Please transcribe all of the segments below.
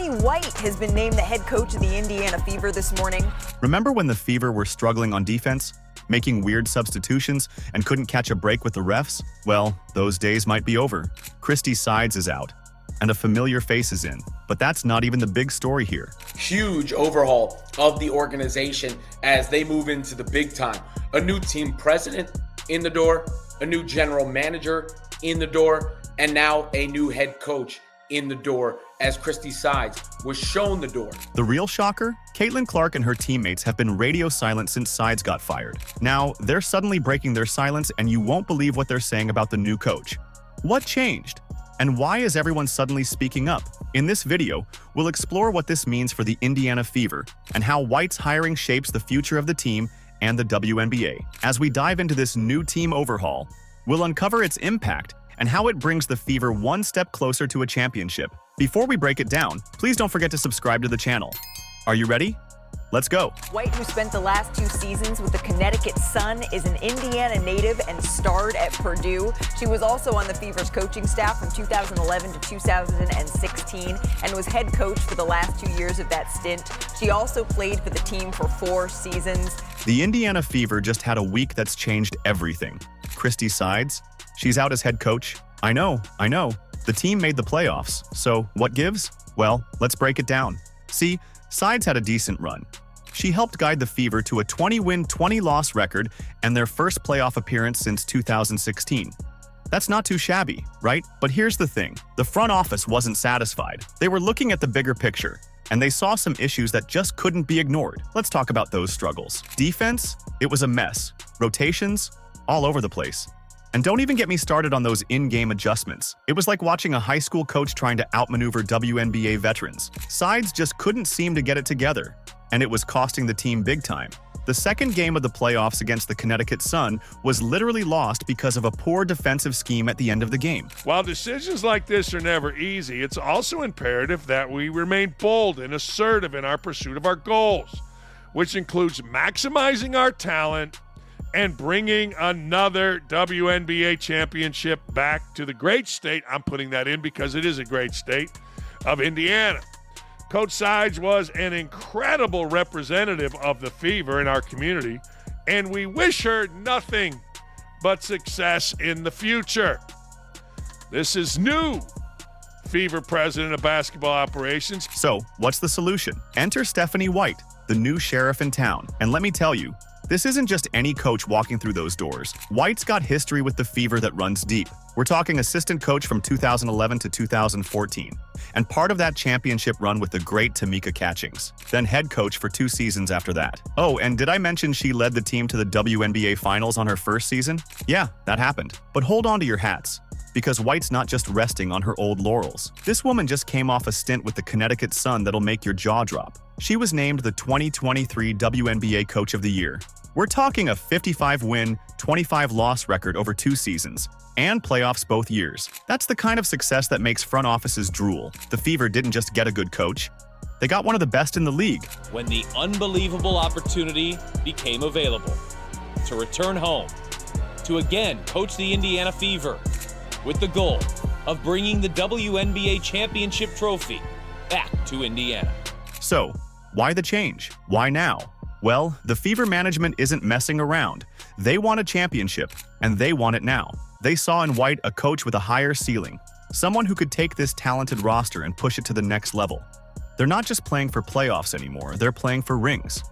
Stephanie White has been named the head coach of the Indiana Fever this morning. Remember when the Fever were struggling on defense, making weird substitutions, and couldn't catch a break with the refs? Well, those days might be over. Christy Sides is out, and a familiar face is in. But that's not even the big story here. Huge overhaul of the organization as they move into the big time. A new team president in the door, a new general manager in the door, and now a new head coach in the door as Christy Sides was shown the door. The real shocker? Caitlin Clark and her teammates have been radio silent since Sides got fired. Now, they're suddenly breaking their silence, and you won't believe what they're saying about the new coach. What changed? And why is everyone suddenly speaking up? In this video, we'll explore what this means for the Indiana Fever and how White's hiring shapes the future of the team and the WNBA. As we dive into this new team overhaul, we'll uncover its impact and how it brings the Fever one step closer to a championship. Before we break it down, please don't forget to subscribe to the channel. Are you ready? Let's go. White, who spent the last 2 seasons with the Connecticut Sun, is an Indiana native and starred at Purdue. She was also on the Fever's coaching staff from 2011 to 2016 and was head coach for the last 2 years of that stint. She also played for the team for 4 seasons. The Indiana Fever just had a week that's changed everything. Christy Sides, she's out as head coach. I know. The team made the playoffs, so what gives? Well, let's break it down. See, Sides had a decent run. She helped guide the Fever to a 20-win, 20-loss record and their first playoff appearance since 2016. That's not too shabby, right? But here's the thing. The front office wasn't satisfied. They were looking at the bigger picture, and they saw some issues that just couldn't be ignored. Let's talk about those struggles. Defense? It was a mess. Rotations? All over the place. And don't even get me started on those in-game adjustments. It was like watching a high school coach trying to outmaneuver WNBA veterans. Sides just couldn't seem to get it together, and it was costing the team big time. The second game of the playoffs against the Connecticut Sun was literally lost because of a poor defensive scheme at the end of the game. While decisions like this are never easy, it's also imperative that we remain bold and assertive in our pursuit of our goals, which includes maximizing our talent and bringing another WNBA championship back to the great state, I'm putting that in because it is a great state, of Indiana. Coach Sides was an incredible representative of the Fever in our community, and we wish her nothing but success in the future. This is new Fever president of basketball operations. So, what's the solution? Enter Stephanie White, the new sheriff in town. And let me tell you, this isn't just any coach walking through those doors. White's got history with the Fever that runs deep. We're talking assistant coach from 2011 to 2014, and part of that championship run with the great Tamika Catchings, then head coach for 2 seasons after that. Oh, and did I mention she led the team to the WNBA Finals on her first season? Yeah, that happened. But hold on to your hats, because White's not just resting on her old laurels. This woman just came off a stint with the Connecticut Sun that'll make your jaw drop. She was named the 2023 WNBA Coach of the Year. We're talking a 55-win, 25-loss record over 2 seasons, and playoffs both years. That's the kind of success that makes front offices drool. The Fever didn't just get a good coach, they got one of the best in the league. When the unbelievable opportunity became available to return home, to again coach the Indiana Fever, with the goal of bringing the WNBA championship trophy back to Indiana. So, why the change? Why now? Well, the Fever management isn't messing around. They want a championship, and they want it now. They saw in White a coach with a higher ceiling, someone who could take this talented roster and push it to the next level. They're not just playing for playoffs anymore, they're playing for rings.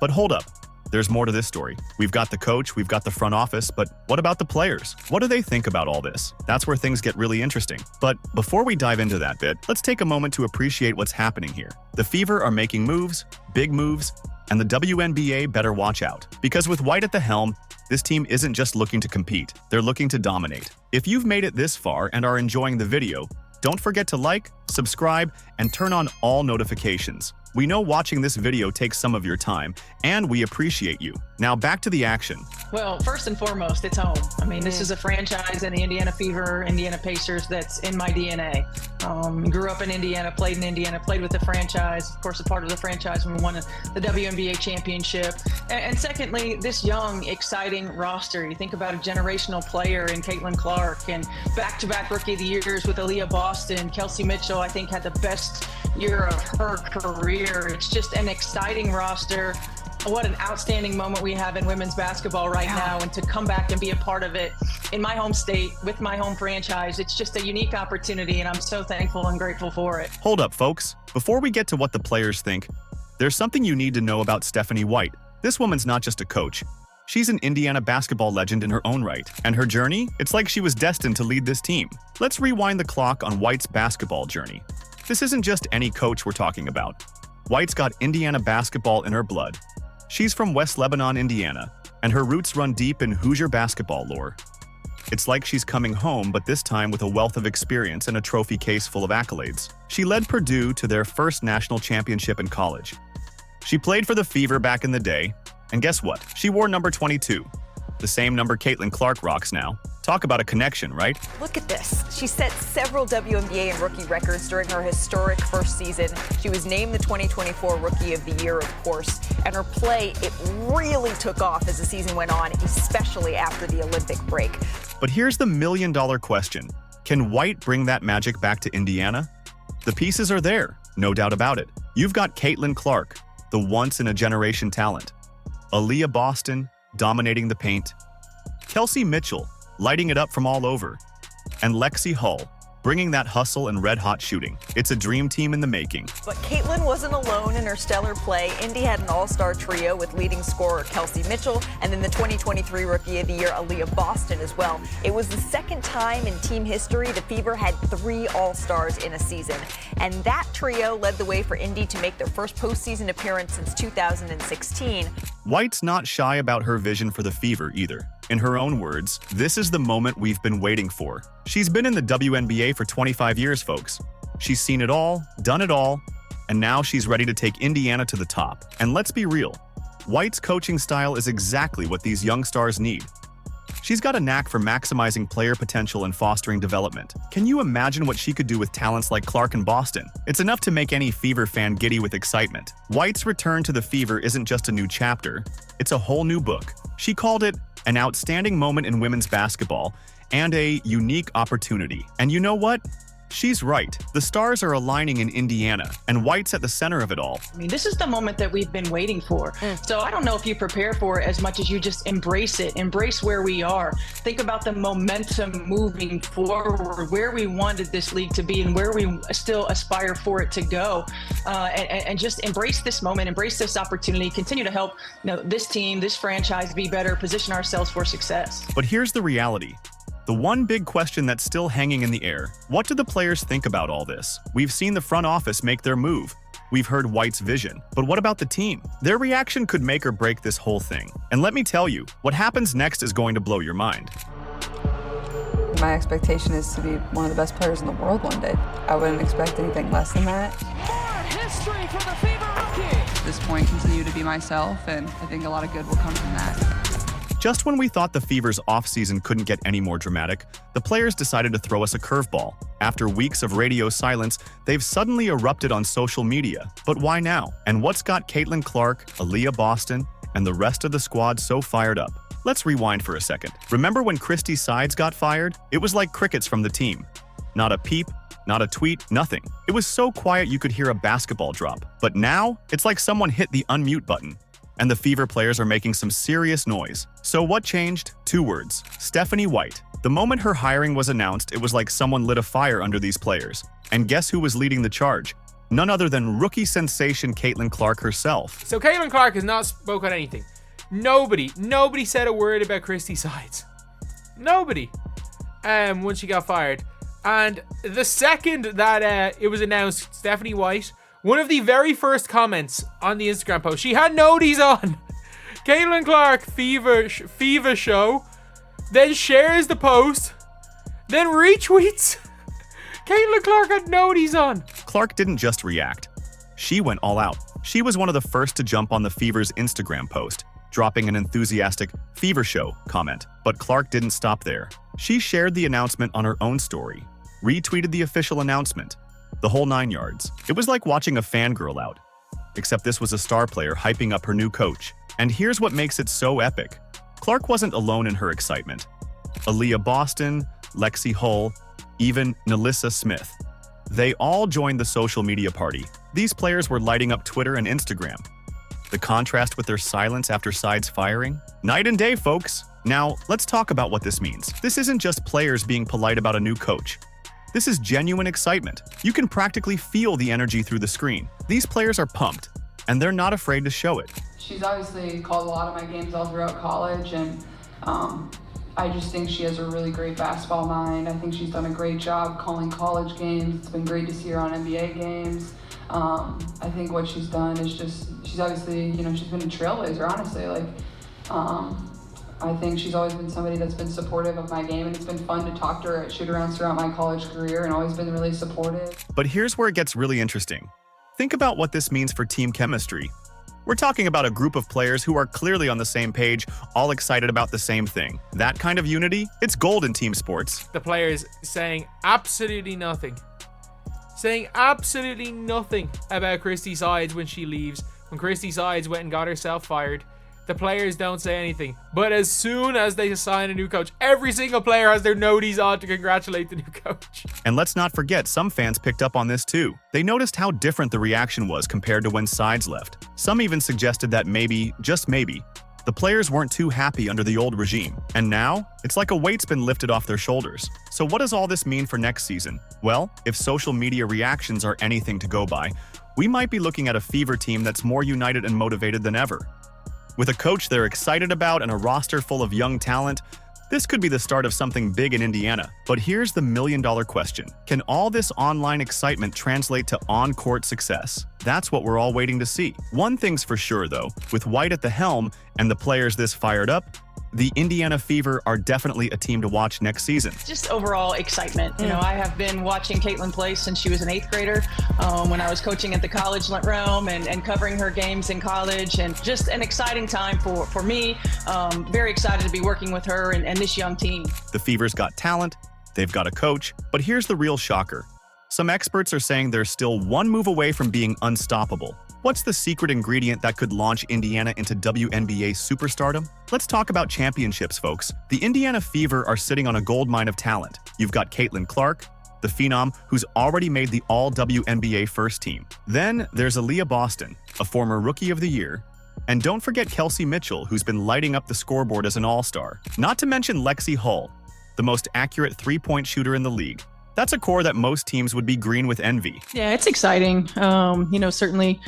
But hold up, there's more to this story. We've got the coach, we've got the front office, but what about the players? What do they think about all this? That's where things get really interesting. But before we dive into that bit, let's take a moment to appreciate what's happening here. The Fever are making moves, big moves, and the WNBA better watch out. Because with White at the helm, this team isn't just looking to compete, they're looking to dominate. If you've made it this far and are enjoying the video, don't forget to like, subscribe, and turn on all notifications. We know watching this video takes some of your time, and we appreciate you. Now back to the action. Well, first and foremost, it's home. I mean, this is a franchise in the Indiana Fever, Indiana Pacers that's in my DNA. Grew up in Indiana, played in Indiana, played with the franchise, of course, a part of the franchise when we won the WNBA championship. And secondly, this young, exciting roster. You think about a generational player in Caitlin Clark and back-to-back Rookie of the Years with Aaliyah Boston. Kelsey Mitchell, I think, had the best year of her career. It's just an exciting roster. What an outstanding moment we have in women's basketball right now, and to come back and be a part of it in my home state with my home franchise, it's just a unique opportunity, and I'm so thankful and grateful for it. Hold up, folks. Before we get to what the players think, there's something you need to know about Stephanie White. This woman's not just a coach. She's an Indiana basketball legend in her own right, and her journey, it's like she was destined to lead this team. Let's rewind the clock on White's basketball journey. This isn't just any coach we're talking about. White's got Indiana basketball in her blood. She's from West Lebanon, Indiana, and her roots run deep in Hoosier basketball lore. It's like she's coming home, but this time with a wealth of experience and a trophy case full of accolades. She led Purdue to their first national championship in college. She played for the Fever back in the day, and guess what? She wore number 22, the same number Caitlin Clark rocks now. Talk about a connection, right? Look at this. She set several WNBA and rookie records during her historic first season. She was named the 2024 Rookie of the Year, of course, and her play, it really took off as the season went on, especially after the Olympic break. But here's the million-dollar question. Can White bring that magic back to Indiana? The pieces are there, no doubt about it. You've got Caitlin Clark, the once-in-a-generation talent. Aaliyah Boston, dominating the paint. Kelsey Mitchell, lighting it up from all over. And Lexi Hull, bringing that hustle and red-hot shooting. It's a dream team in the making. But Caitlin wasn't alone in her stellar play. Indy had an all-star trio with leading scorer Kelsey Mitchell and then the 2023 Rookie of the Year, Aaliyah Boston, as well. It was the second time in team history the Fever had 3 all-stars in a season. And that trio led the way for Indy to make their first postseason appearance since 2016. White's not shy about her vision for the Fever either. In her own words, this is the moment we've been waiting for. She's been in the WNBA for 25 years, folks. She's seen it all, done it all, and now she's ready to take Indiana to the top. And let's be real, White's coaching style is exactly what these young stars need. She's got a knack for maximizing player potential and fostering development. Can you imagine what she could do with talents like Clark and Boston? It's enough to make any Fever fan giddy with excitement. White's return to the Fever isn't just a new chapter, it's a whole new book. She called it an outstanding moment in women's basketball and a unique opportunity. And you know what? She's right. The stars are aligning in Indiana, and White's at the center of it all. I mean, this is the moment that we've been waiting for. So I don't know if you prepare for it as much as you just embrace it, embrace where we are. Think about the momentum moving forward, where we wanted this league to be and where we still aspire for it to go. And just embrace this moment, embrace this opportunity, continue to help this team, this franchise be better, position ourselves for success. But here's the reality. The one big question that's still hanging in the air, what do the players think about all this? We've seen the front office make their move. We've heard White's vision. But what about the team? Their reaction could make or break this whole thing. And let me tell you, what happens next is going to blow your mind. My expectation is to be one of the best players in the world one day. I wouldn't expect anything less than that. More history for the Fever rookie. At this point, continue to be myself, and I think a lot of good will come from that. Just when we thought the Fever's offseason couldn't get any more dramatic, the players decided to throw us a curveball. After weeks of radio silence, they've suddenly erupted on social media. But why now? And what's got Caitlin Clark, Aaliyah Boston, and the rest of the squad so fired up? Let's rewind for a second. Remember when Christy Sides got fired? It was like crickets from the team. Not a peep, not a tweet, nothing. It was so quiet you could hear a basketball drop. But now, it's like someone hit the unmute button. And the Fever players are making some serious noise. So what changed? 2 words. Stephanie White. The moment her hiring was announced, it was like someone lit a fire under these players. And guess who was leading the charge? None other than rookie sensation Caitlin Clark herself. So Caitlin Clark has not spoken on anything. Nobody said a word about Christy Sides. Nobody. When she got fired. And the second that it was announced, Stephanie White, one of the very first comments on the Instagram post, she had noties on. Caitlin Clark, Fever show, then shares the post, then retweets. Caitlin Clark had noties on. Clark didn't just react. she went all out. She was one of the first to jump on the Fever's Instagram post, dropping an enthusiastic "Fever Show" comment. But Clark didn't stop there. She shared the announcement on her own story, retweeted the official announcement, the whole 9 yards. It was like watching a fangirl out, except this was a star player hyping up her new coach. And here's what makes it so epic. Clark wasn't alone in her excitement. Aaliyah Boston, Lexi Hull, even Nalissa Smith. They all joined the social media party. These players were lighting up Twitter and Instagram. The contrast with their silence after Sides firing? Night and day, folks. Now, let's talk about what this means. This isn't just players being polite about a new coach. This is genuine excitement. You can practically feel the energy through the screen. These players are pumped, and they're not afraid to show it. She's obviously called a lot of my games all throughout college, and I just think she has a really great basketball mind. I think she's done a great job calling college games. It's been great to see her on NBA games. I think what she's done is she's obviously, she's been a trailblazer, honestly. I think she's always been somebody that's been supportive of my game, and it's been fun to talk to her at shoot-arounds throughout my college career and always been really supportive. But here's where it gets really interesting. Think about what this means for team chemistry. We're talking about a group of players who are clearly on the same page, all excited about the same thing. That kind of unity, it's gold in team sports. The players saying absolutely nothing. Saying absolutely nothing about Christy Sides when she leaves. When Christy Sides went and got herself fired, the players don't say anything. But as soon as they sign a new coach, every single player has their noties on to congratulate the new coach. And let's not forget, some fans picked up on this too. They noticed how different the reaction was compared to when Sides left. Some even suggested that maybe, just maybe, the players weren't too happy under the old regime. And now, it's like a weight's been lifted off their shoulders. So what does all this mean for next season? Well, if social media reactions are anything to go by, we might be looking at a Fever team that's more united and motivated than ever. With a coach they're excited about and a roster full of young talent, this could be the start of something big in Indiana. But here's the million-dollar question. Can all this online excitement translate to on-court success? That's what we're all waiting to see. One thing's for sure, though. With White at the helm and the players this fired up, the Indiana Fever are definitely a team to watch next season. Just overall excitement. I have been watching Caitlin play since she was an 8th grader when I was coaching at the college realm and covering her games in college, and just an exciting time for me. Very excited to be working with her and this young team. The Fever's got talent, they've got a coach, but here's the real shocker. Some experts are saying they're still one move away from being unstoppable. What's the secret ingredient that could launch Indiana into WNBA superstardom? Let's talk about championships, folks. The Indiana Fever are sitting on a goldmine of talent. You've got Caitlin Clark, the phenom who's already made the All-WNBA first team. Then there's Aaliyah Boston, a former Rookie of the Year. And don't forget Kelsey Mitchell, who's been lighting up the scoreboard as an all-star. Not to mention Lexi Hull, the most accurate three-point shooter in the league. That's a core that most teams would be green with envy. Yeah, it's exciting. Certainly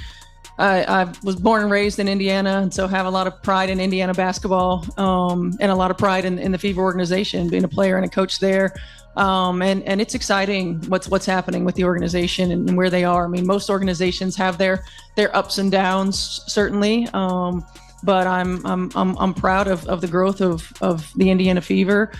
I was born and raised in Indiana, and so have a lot of pride in Indiana basketball, and a lot of pride in the Fever organization, being a player and a coach there. And it's exciting what's happening with the organization and where they are. I mean, most organizations have their ups and downs, certainly. But I'm proud of the growth of the Indiana Fever.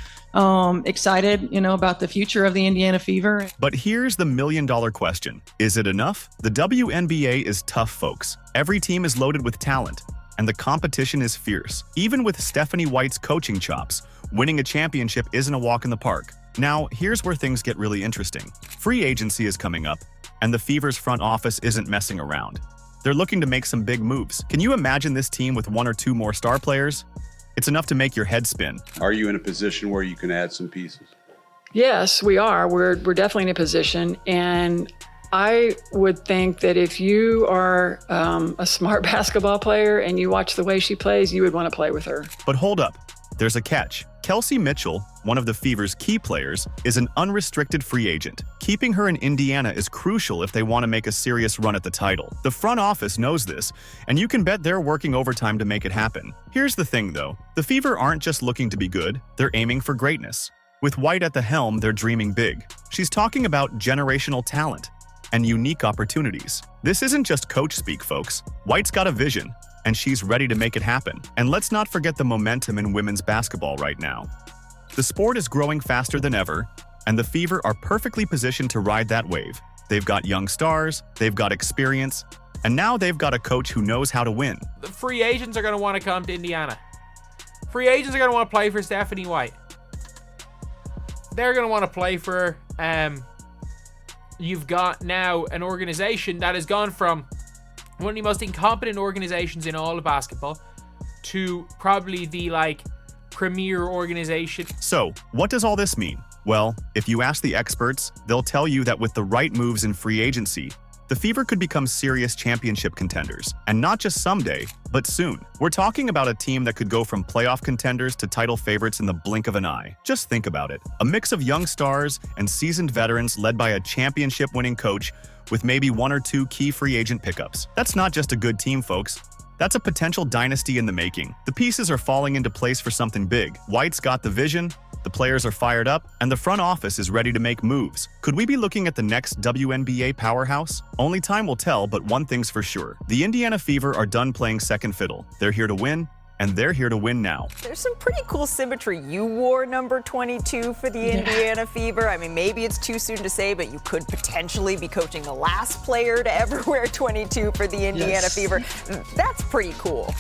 Excited, about the future of the Indiana Fever. But here's the million-dollar question. Is it enough? The WNBA is tough, folks. Every team is loaded with talent, and the competition is fierce. Even with Stephanie White's coaching chops, winning a championship isn't a walk in the park. Now, here's where things get really interesting. Free agency is coming up, and the Fever's front office isn't messing around. They're looking to make some big moves. Can you imagine this team with 1 or 2 more star players? It's enough to make your head spin. Are you in a position where you can add some pieces? Yes, we are. We're definitely in a position. And I would think that if you are a smart basketball player and you watch the way she plays, you would want to play with her. But hold up. There's a catch. Kelsey Mitchell, one of the Fever's key players, is an unrestricted free agent. Keeping her in Indiana is crucial if they want to make a serious run at the title. The front office knows this, and you can bet they're working overtime to make it happen. Here's the thing, though. The Fever aren't just looking to be good, they're aiming for greatness. With White at the helm, they're dreaming big. She's talking about generational talent and unique opportunities. This isn't just coach speak, folks. White's got a vision, and she's ready to make it happen. And let's not forget the momentum in women's basketball right now. The sport is growing faster than ever, and the Fever are perfectly positioned to ride that wave. They've got young stars, they've got experience, And now they've got a coach who knows how to win. The free agents are going to want to come to Indiana. Free agents are going to want to play for Stephanie White. They're going to want to play for her. You've got now an organization that has gone from one of the most incompetent organizations in all of basketball to probably the premier organization. So, what does all this mean? Well, if you ask the experts, they'll tell you that with the right moves in free agency, the Fever could become serious championship contenders, and not just someday, but soon. We're talking about a team that could go from playoff contenders to title favorites in the blink of an eye. Just think about it. A mix of young stars and seasoned veterans led by a championship-winning coach with maybe one or two key free agent pickups. That's not just a good team, folks. That's a potential dynasty in the making. The pieces are falling into place for something big. White's got the vision, the players are fired up, and the front office is ready to make moves. Could we be looking at the next WNBA powerhouse? Only time will tell, but one thing's for sure. The Indiana Fever are done playing second fiddle. They're here to win, and they're here to win now. There's some pretty cool symmetry. You wore number 22 for the Indiana Fever. I mean, maybe it's too soon to say, but you could potentially be coaching the last player to ever wear 22 for the Indiana Fever. That's pretty cool.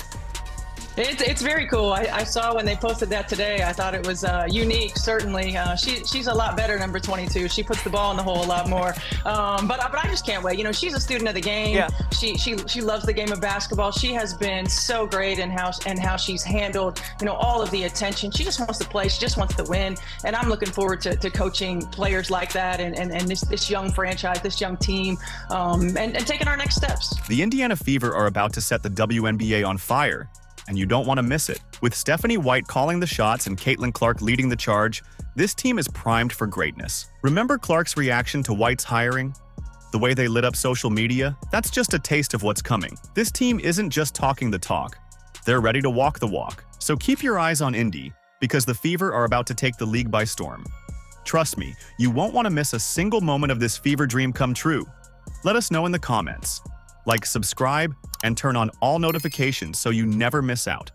It's very cool. I saw when they posted that today. I thought it was unique, certainly. She's a lot better, number 22. She puts the ball in the hole a lot more. But I just can't wait. You know, she's a student of the game. Yeah. She loves the game of basketball. She has been so great in how she's handled, all of the attention. She just wants to play. She just wants to win. And I'm looking forward to coaching players like that and this young franchise, this young team, and taking our next steps. The Indiana Fever are about to set the WNBA on fire, and you don't want to miss it. With Stephanie White calling the shots and Caitlin Clark leading the charge, this team is primed for greatness. Remember Clark's reaction to White's hiring? The way they lit up social media? That's just a taste of what's coming. This team isn't just talking the talk. They're ready to walk the walk. So keep your eyes on Indy, because the Fever are about to take the league by storm. Trust me, you won't want to miss a single moment of this Fever dream come true. Let us know in the comments. Like, subscribe, and turn on all notifications so you never miss out.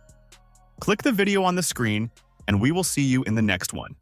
Click the video on the screen, and we will see you in the next one.